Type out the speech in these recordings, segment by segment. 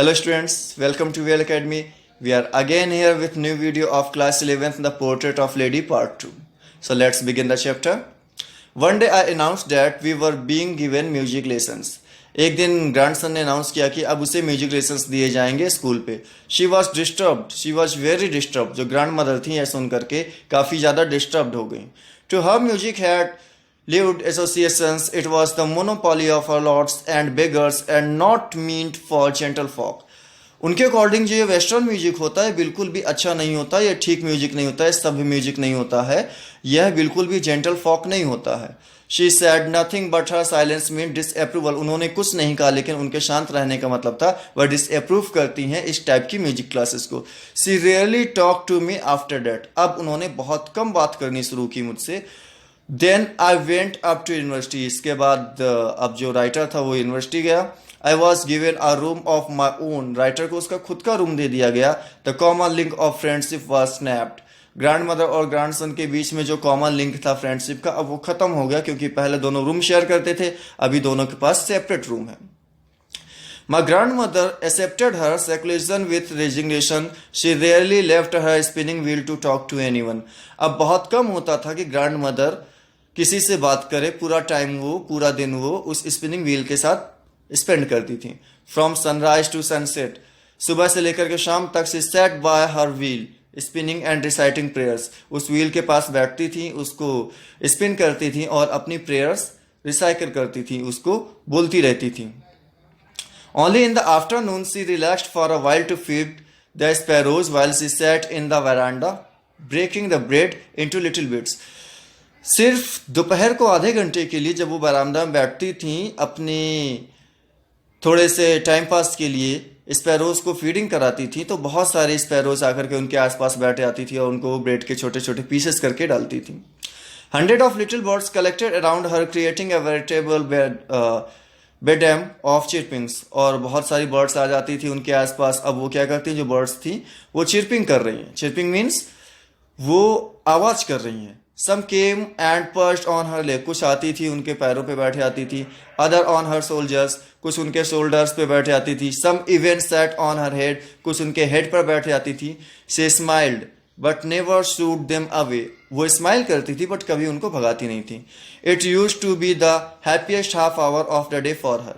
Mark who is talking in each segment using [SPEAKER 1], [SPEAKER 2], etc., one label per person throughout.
[SPEAKER 1] Hello students, welcome to VL Academy. We are again here with new video of class 11th, The Portrait of Lady part 2. So let's begin the chapter. One day I announced that we were being given music lessons. एक दिन grandson ने announce किया कि अब उसे music lessons दिए जाएंगे school पे. She was disturbed, she was very disturb. जो ग्रैंड मदर थी यह सुन करके काफ़ी ज़्यादा डिस्टर्ब्ड हो गई. To her music had lived associations, it was the monopoly of our lords and beggars and not meant for gentlefolk. उनके अकॉर्डिंग जो ये वेस्टर्न म्यूजिक होता है बिल्कुल भी अच्छा नहीं होता, ये ठीक म्यूजिक नहीं होता है, सभ्य म्यूजिक नहीं होता है, यह बिल्कुल भी जेंटल फॉक नहीं होता है. She said nothing but her silence mean disapproval. उन्होंने कुछ नहीं कहा लेकिन उनके शांत रहने का मतलब था वह डिसअप्रूव करती हैं इस टाइप की म्यूजिक क्लासेस को. She rarely talk to me after that. अब उन्होंने बहुत कम बात करनी शुरू की मुझसे. Then I went up to university. इसके बाद अब जो राइटर था वो यूनिवर्सिटी गया. I was given a room of my own. Writer को उसका खुद का रूम दे दिया गया. The common link of friendship was snapped. Grandmother और ग्रैंडसन के बीच में जो कॉमन लिंक था फ्रेंडशिप का अब वो खत्म हो गया, क्योंकि पहले दोनों रूम शेयर करते थे, अभी दोनों के पास सेपरेट रूम है. My grandmother accepted her seclusion with resignation. She rarely left her spinning wheel to talk to anyone. अब बहुत कम होता था कि ग्रैंड मदर किसी से बात करे. पूरा दिन वो उस स्पिनिंग व्हील के साथ स्पेंड करती थी. फ्रॉम सनराइज टू सनसेट, सुबह से लेकर के शाम तक she sat by her wheel spinning and reciting prayers. उस व्हील के पास बैठती थी, उसको स्पिन करती थी और अपनी प्रेयर्स रिसाइकिल करती थी, उसको बोलती रहती थी. Only in the afternoon she relaxed for a while to feed the sparrows while she sat in the veranda breaking the bread into little bits. सिर्फ दोपहर को आधे घंटे के लिए जब वो बरामदा में बैठती थी अपनी थोड़े से टाइम पास के लिए स्पैरोज को फीडिंग कराती थी, तो बहुत सारे स्पैरोज आकर के उनके आसपास बैठे आती थी और उनको ब्रेड के छोटे छोटे पीसेस करके डालती थी. 100 of little birds collected around her creating a veritable bedlam of chirpings. और बहुत सारी बर्ड्स आ जाती थी उनके आसपास. अब वो क्या करती, जो बर्ड्स थी वो चिरपिंग कर रही हैं. चिरपिंग मीन्स वो आवाज कर रही हैं. Some came and perched on her leg. कुछ आती थी उनके पैरों पे बैठे आती थी. Other on her shoulders. कुछ उनके शोल्डर्स पे बैठे आती थी. Some even sat on her head. कुछ उनके हेड पर बैठे आती थी. She smiled but never shooed them away. वो स्माइल करती थी बट कभी उनको भगाती नहीं थी. It use to be the happiest half hour of the day for her.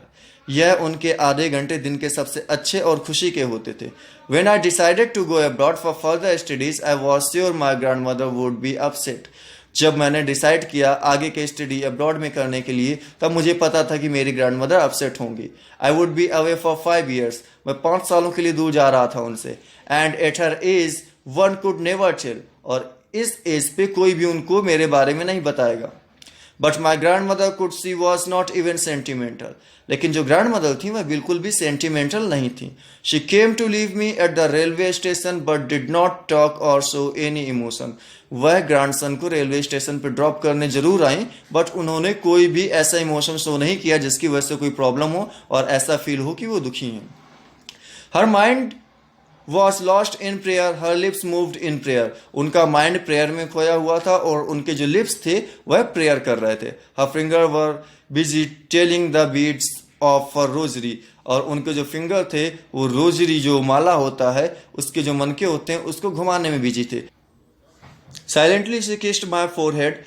[SPEAKER 1] यह उनके आधे घंटे दिन के सबसे अच्छे और खुशी के होते थे. When I decided to go abroad for further studies, I was sure my grandmother would be upset. जब मैंने डिसाइड किया आगे के स्टडी अब्रॉड में करने के लिए, तब मुझे पता था कि मेरी ग्रैंडमदर अपसेट होंगी. I would be away for 5 years. मैं 5 सालों के लिए दूर जा रहा था उनसे. And at her age one could never tell. और इस एज पे कोई भी उनको मेरे बारे में नहीं बताएगा. But my grand mother could see was not even sentimental. लेकिन जो ग्रैंड मदर थी वह बिल्कुल भी सेंटिमेंटल नहीं थी. She came to leave me at the railway station but did not talk or show any emotion. वह ग्रैंडसन को रेलवे स्टेशन पर ड्रॉप करने जरूर आई, बट उन्होंने कोई भी ऐसा इमोशन शो नहीं किया जिसकी वजह से कोई प्रॉब्लम हो और ऐसा फील हो कि वो दुखी हैं. Her mind was lost in prayer, her lips moved in prayer. उनका माइंड प्रेयर में खोया हुआ था और उनके जो लिप्स थे वह प्रेयर कर रहे थे. her finger were busy telling the beads of her rosary. और उनके जो फिंगर थे वो रोजरी जो माला होता है उसके जो मनके होते हैं उसको घुमाने में बिजी थे. Silently she kissed my forehead.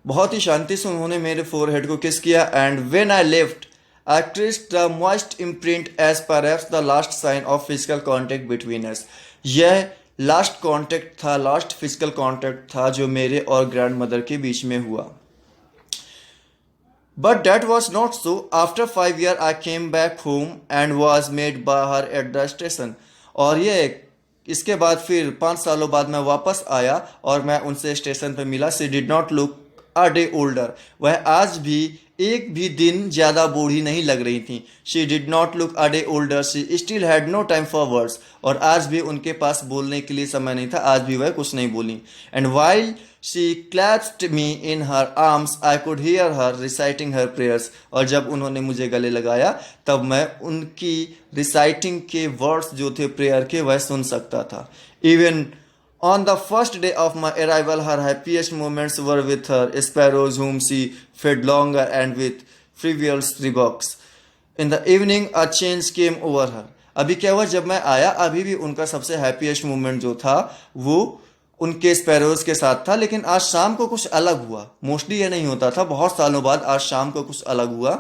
[SPEAKER 1] बहुत ही शांति से उन्होंने मेरे फोरहेड को किस किया. and when I left I traced the moist imprint as perhaps the last sign of physical contact between us. यह लास्ट कॉन्टेक्ट था, लास्ट फिजिकल कॉन्टेक्ट था जो मेरे और ग्रैंड मदर के बीच में हुआ. But that was not so. After 5 years I came back home and was met by her at the station. और ये इसके बाद फिर 5 सालों बाद मैं वापस आया और मैं उनसे स्टेशन पर मिला. She did not look a day older. वह आज भी एक भी दिन ज्यादा बूढ़ी नहीं लग रही थी. She did not look a day older. She still had no time for words. और आज भी उनके पास बोलने के लिए समय नहीं था, आज भी वह कुछ नहीं बोली. And while she clapped me in her arms I could hear her reciting her prayers. और जब उन्होंने मुझे गले लगाया तब मैं उनकी रिसाइटिंग के वर्ड्स जो थे प्रेयर के वह सुन सकता था. Even on the first day of my arrival, her happiest moments were with her sparrows whom she fed longer and with frivolous remarks. In the evening, a change came over her. अभी क्या हुआ, जब मैं आया अभी भी उनका सबसे हैप्पीएस्ट मोमेंट जो था वो उनके स्पैरोज के साथ था, लेकिन आज शाम को कुछ अलग हुआ। मोस्टली ये नहीं होता था, बहुत सालों बाद आज शाम को कुछ अलग हुआ।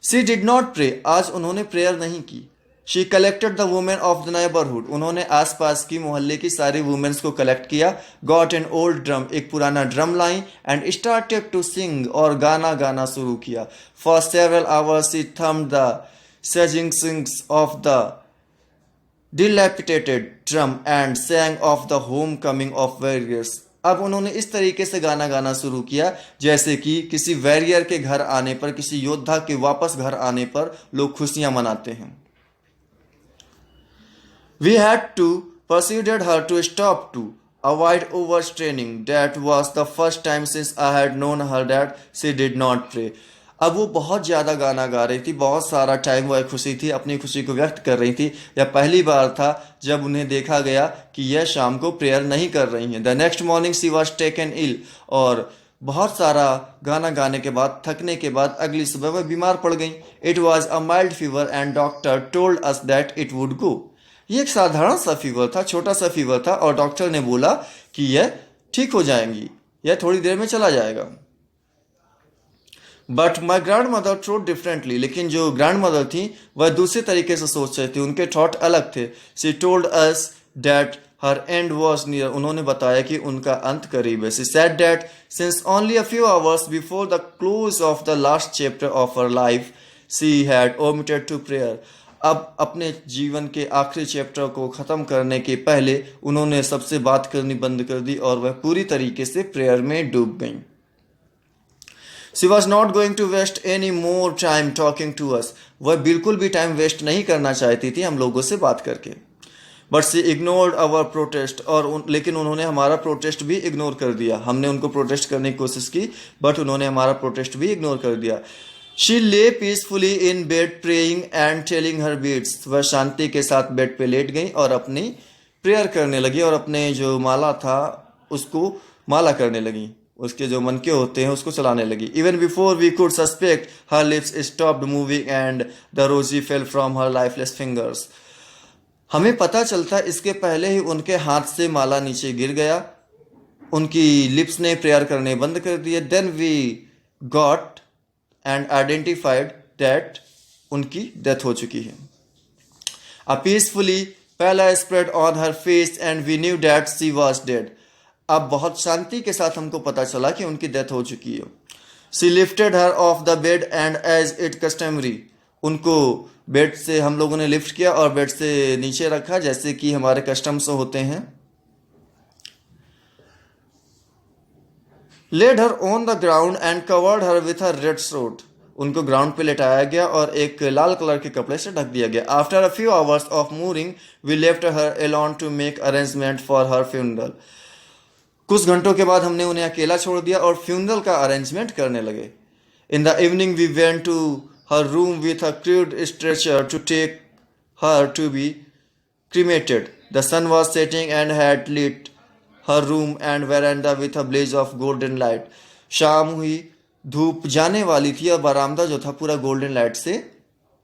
[SPEAKER 1] शी डिड नॉट प्रे, आज उन्होंने प्रेयर नहीं की। She collected the women of the neighbourhood, उन्होंने आसपास की मोहल्ले की सारी वुमेन्स को कलेक्ट किया। गॉट एन ओल्ड ड्रम, एक पुराना ड्रम लाई, एंड स्टार्टेड टू सिंग, और गाना गाना शुरू किया। For several hours she thumped the sagging skins of the dilapidated drum and sang of the homecoming of warriors। अब उन्होंने इस तरीके से गाना गाना शुरू किया जैसे कि किसी वैरियर के घर आने पर, किसी योद्धा के वापस घर आने पर लोग खुशियां मनाते हैं। We had to persuaded her to stop to avoid overstraining. That was the first time since I had known her that she did not pray। अब वो बहुत ज़्यादा गाना गा रही थी, बहुत सारा टाइम वो खुशी थी, अपनी खुशी को व्यक्त कर रही थी। यह पहली बार था जब उन्हें देखा गया कि यह शाम को प्रेयर नहीं कर रही हैं। The next morning she was taken ill, और बहुत सारा गाना गाने के बाद, थकने के बाद अगली सुबह वह बीमार पड़ गई। It was a mild fever and doctor told us that it would go. ये एक साधारण सा फीवर था, छोटा सा फीवर था, और डॉक्टर ने बोला कि यह ठीक हो जाएंगी, यह थोड़ी देर में चला जाएगा। But my grand mother thought differently, लेकिन जो ग्रैंड मदर थी वह दूसरे तरीके से सोच रही थी, उनके थॉट अलग थे। She told us that her end was near, उन्होंने बताया कि उनका अंत करीब है। She said that since only a few hours before the close of the last chapter of her life she had omitted to prayer. अब अपने जीवन के आखिरी चैप्टर को ख़त्म करने के पहले उन्होंने सबसे बात करनी बंद कर दी और वह पूरी तरीके से प्रेयर में डूब गई। She was not going to waste any more time talking to us। वह बिल्कुल भी टाइम वेस्ट नहीं करना चाहती थी हम लोगों से बात करके। But she ignored our protest, और लेकिन उन्होंने हमारा प्रोटेस्ट भी इग्नोर कर दिया। हमने उनको प्रोटेस्ट करने की कोशिश की बट उन्होंने हमारा प्रोटेस्ट भी इग्नोर कर दिया। शी ले peacefully in bed praying and telling her beads, वह शांति के साथ बेड पे लेट गई और अपनी प्रेयर करने लगी और अपने जो माला था उसको माला करने लगी, उसके जो मन के होते हैं उसको चलाने लगी। Even before we could suspect her lips stopped moving and the rosary fell from her lifeless fingers. हमें पता चलता इसके पहले ही उनके हाथ से माला नीचे गिर गया, उनकी लिप्स ने प्रेयर करने बंद कर दिए। Then we got and identified that उनकी डेथ हो चुकी है। A peacefully pallor spread on her face and we knew that she was dead। अब बहुत शांति के साथ हमको पता चला कि उनकी डेथ हो चुकी है। She lifted her off the bed and as it customary, उनको बेड से हम लोगों ने लिफ्ट किया और बेड से नीचे रखा जैसे कि हमारे कस्टम से होते हैं। Laid her on the ground and covered her with her red sword, उनको ग्राउंड पे लेटाया गया और एक लाल कलर के कपड़े से ढक दिया गया। After a few hours of mourning we left her alone to make arrangement for her funeral. कुछ घंटों के बाद हमने उन्हें अकेला छोड़ दिया और फ्यूनरल का अरेंजमेंट करने लगे। In the evening we went to her room with a crude stretcher to take her to be cremated। The sun was setting and had lit her room and veranda with a blaze of golden light। शाम हुई, धूप जाने वाली थी और बरामदा जो था पूरा गोल्डन लाइट से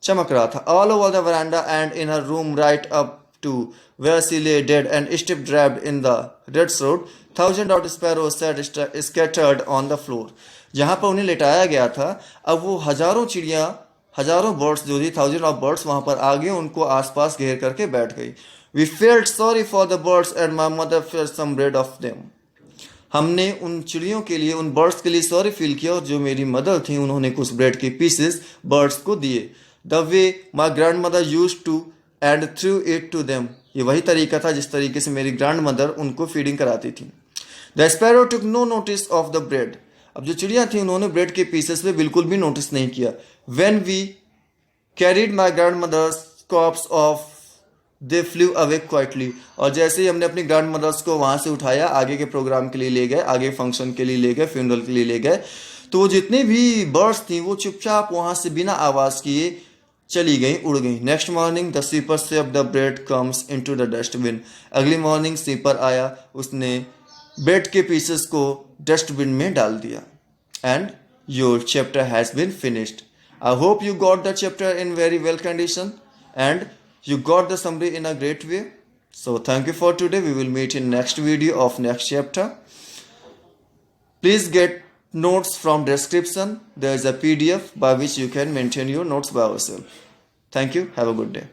[SPEAKER 1] चमक रहा था। All over the veranda and in her room right up to where she lay dead and stiff draped in the red sword, thousands of sparrows sat scattered on the floor। जहाँ पर उन्हें लेटाया गया था अब वो हजारों चिड़िया, हजारों बर्ड्स जो थी, थाउजेंड ऑफ बर्ड्स वहां पर आ गए, उनको आसपास घेर करके बैठ गई। We felt sorry for the birds and my mother felt some bread of them. हमने उन चिड़ियों के लिए, उन बर्ड्स के लिए सॉरी फील किया और जो मेरी मदर थी उन्होंने कुछ ब्रेड के पीसेस बर्ड्स को दिए। The way my grandmother use to and through it to them, ये वही तरीका था जिस तरीके से मेरी ग्रैंड मदर उनको फीडिंग कराती थी। The sparrow took no notice of the bread. अब जो चिड़िया थी उन्होंने ब्रेड के पीसेस पे बिल्कुल भी नोटिस नहीं किया। When we carried my grandmother's corpse off, they flew away quietly। और जैसे ही हमने अपनी ग्रैंड मदर्स को वहां से उठाया, आगे के प्रोग्राम के लिए ले गए, आगे फंक्शन के लिए ले गए, फ्यूनरल के लिए ले गए, तो वो जितनी भी बर्ड्स थी वो चुपचाप वहां से बिना आवाज किए चली गई, उड़ गई। Next morning the sweeper saved the bread comes into the dustbin. अगली मॉर्निंग स्वीपर आया, उसने ब्रेड के पीसेस को डस्टबिन में डाल दिया। And your chapter has been finished. I hope you got the chapter in very well condition and You got the summary in a great way. So thank you for today. We will meet in next video of next chapter. Please get notes from description. There is a PDF by which you can maintain your notes by yourself. Thank you. Have a good day.